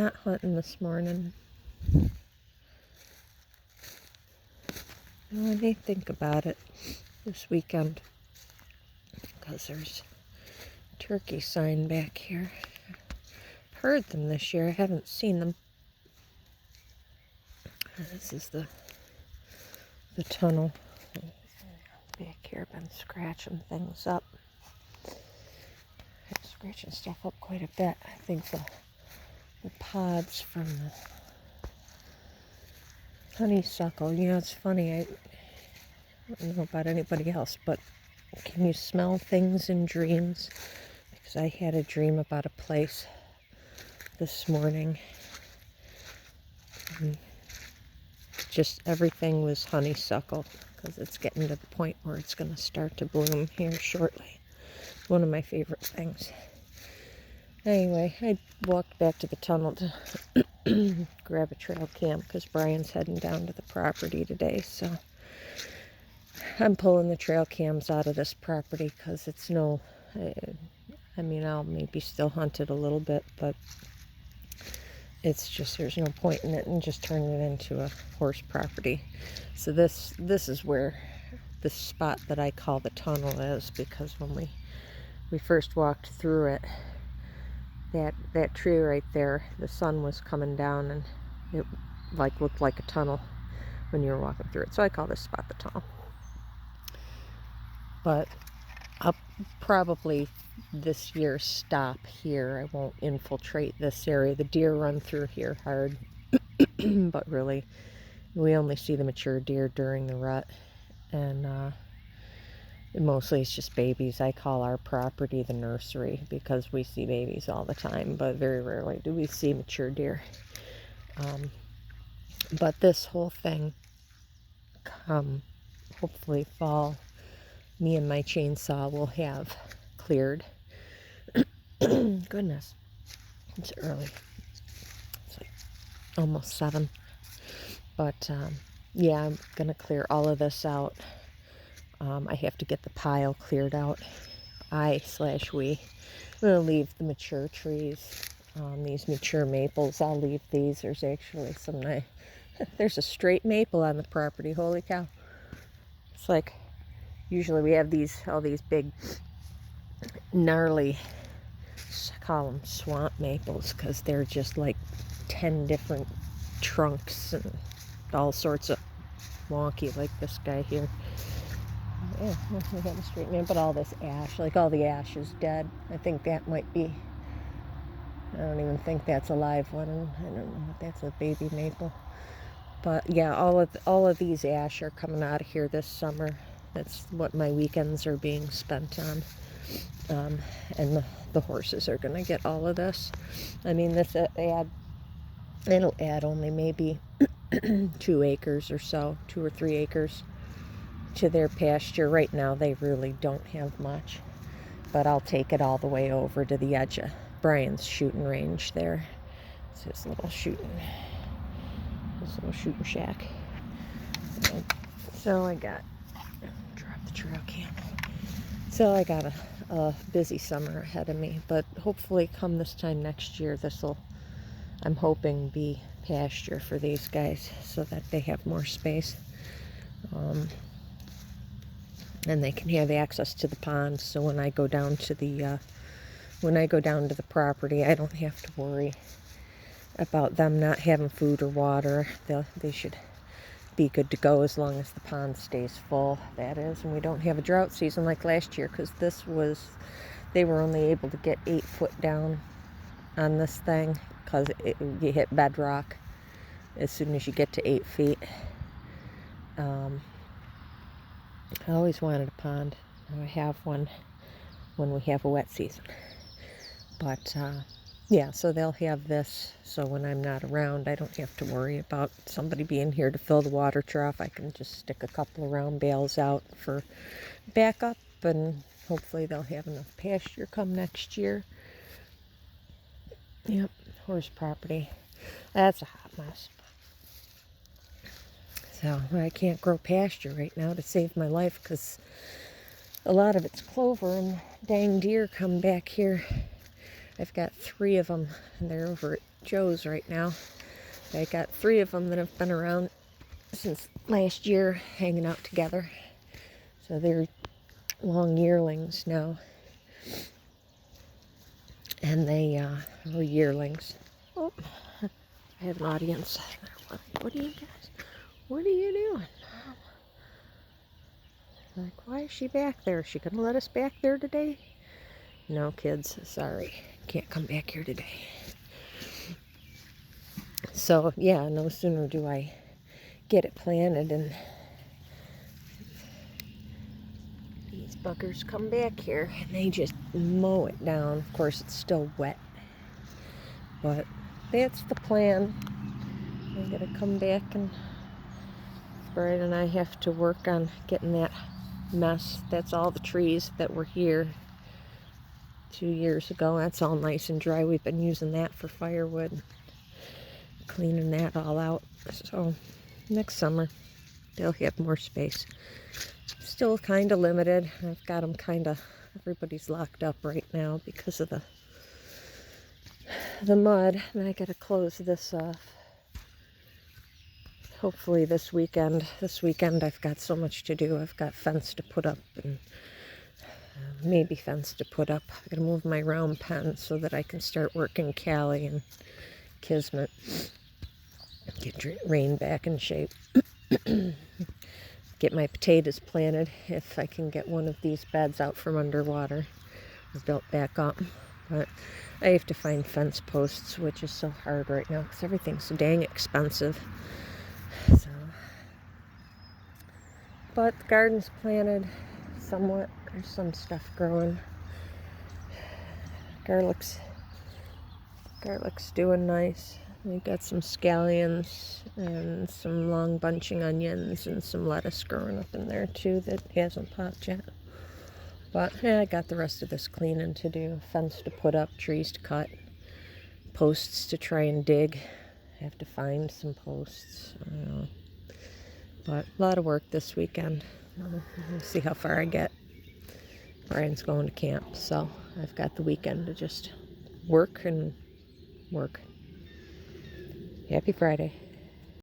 not hunting this morning. Well, I may think about it this weekend because there's a turkey sign back here. I've heard them this year. I haven't seen them. This is the tunnel. Back here, I've been scratching things up. I'm scratching stuff up quite a bit. I think the pods from the honeysuckle. You know, it's funny. I don't know about anybody else, but can you smell things in dreams? Because I had a dream about a place this morning. And just everything was honeysuckle because it's getting to the point where it's going to start to bloom here shortly. One of my favorite things. Anyway, I walked back to the tunnel to grab a trail cam because Brian's heading down to the property today. So I'm pulling the trail cams out of this property because it's I mean, I'll maybe still hunt it a little bit, but it's just, there's no point in it and just turning it into a horse property. So this is where this spot that I call the tunnel is, because when we first walked through it, that tree right there, the sun was coming down and it looked like a tunnel when you were walking through it. So I call this spot the tunnel. But I'll probably this year stop here. I won't infiltrate this area. The deer run through here hard, but really we only see the mature deer during the rut, and mostly it's just babies. I call our property the nursery because we see babies all the time, but very rarely do we see mature deer. But this whole thing, come hopefully fall, me and my chainsaw will have cleared. Goodness, it's early. It's like almost 7. But yeah, I'm gonna clear all of this out. I have to get the pile cleared out. We. I'm gonna leave the mature trees. These mature maples, I'll leave these. There's actually some nice. There's a straight maple on the property. Holy cow! It's like usually we have all these big gnarly, I call them swamp maples because they're just like 10 different trunks and all sorts of wonky, like this guy here. Yeah, we have a straight maple, but all this ash, like all the ash is dead. I think that might be, I don't even think that's a live one. I don't know if that's a baby maple. But yeah, all of these ash are coming out of here this summer. That's what my weekends are being spent on. And the horses are going to get all of this. I mean, it'll add only maybe 2 acres or so, 2 or 3 acres to their pasture. Right now, they really don't have much. But I'll take it all the way over to the edge of Brian's shooting range there. It's his little shooting shack. So I got, drop the trail cam. So I got a busy summer ahead of me, but hopefully come this time next year, I'm hoping, be pasture for these guys so that they have more space. And they can have access to the pond, so when I go down to the property, I don't have to worry about them not having food or water. They should be good to go as long as the pond stays full, that is, and we don't have a drought season like last year, because they were only able to get 8 foot down on this thing because you hit bedrock as soon as you get to 8 feet. I always wanted a pond. I have one when we have a wet season. But yeah, so they'll have this, so when I'm not around, I don't have to worry about somebody being here to fill the water trough. I can just stick a couple of round bales out for backup, and hopefully they'll have enough pasture come next year. Yep, horse property. That's a hot mess. So I can't grow pasture right now to save my life because a lot of it's clover, and dang deer come back here. I've got 3 of them, and they're over at Joes right now. I got 3 of them that have been around since last year, hanging out together. So they're long yearlings now. And they were yearlings. Oh, I have an audience. What are you guys? What are you doing? Like, why is she back there? Is she gonna let us back there today? No, kids, sorry. Can't come back here today. So, yeah, no sooner do I get it planted and these buggers come back here and they just mow it down. Of course, it's still wet, but that's the plan. I gotta come back, and Brian and I have to work on getting that mess. That's all the trees that were here 2 years ago. That's all nice and dry. We've been using that for firewood, cleaning that all out. So next summer they'll have more space. Still kind of limited. I've got them kind of, everybody's locked up right now because of the mud, and I gotta close this off. Hopefully this weekend. This weekend I've got so much to do. I've got fence to put up, and maybe fence to put up. I'm gonna move my round pen so that I can start working Callie and Kismet. Get Rain back in shape. Get my potatoes planted if I can get one of these beds out from underwater built back up. But I have to find fence posts, which is so hard right now because everything's so dang expensive. So, but the garden's planted somewhat. There's some stuff growing. Garlic's doing nice. We've got some scallions and some long bunching onions and some lettuce growing up in there too that hasn't popped yet. But yeah, I got the rest of this cleaning to do. Fence to put up, trees to cut, posts to try and dig. I have to find some posts. I don't know. But a lot of work this weekend. We'll see how far I get. Brian's going to camp, so I've got the weekend to just work and work. Happy Friday.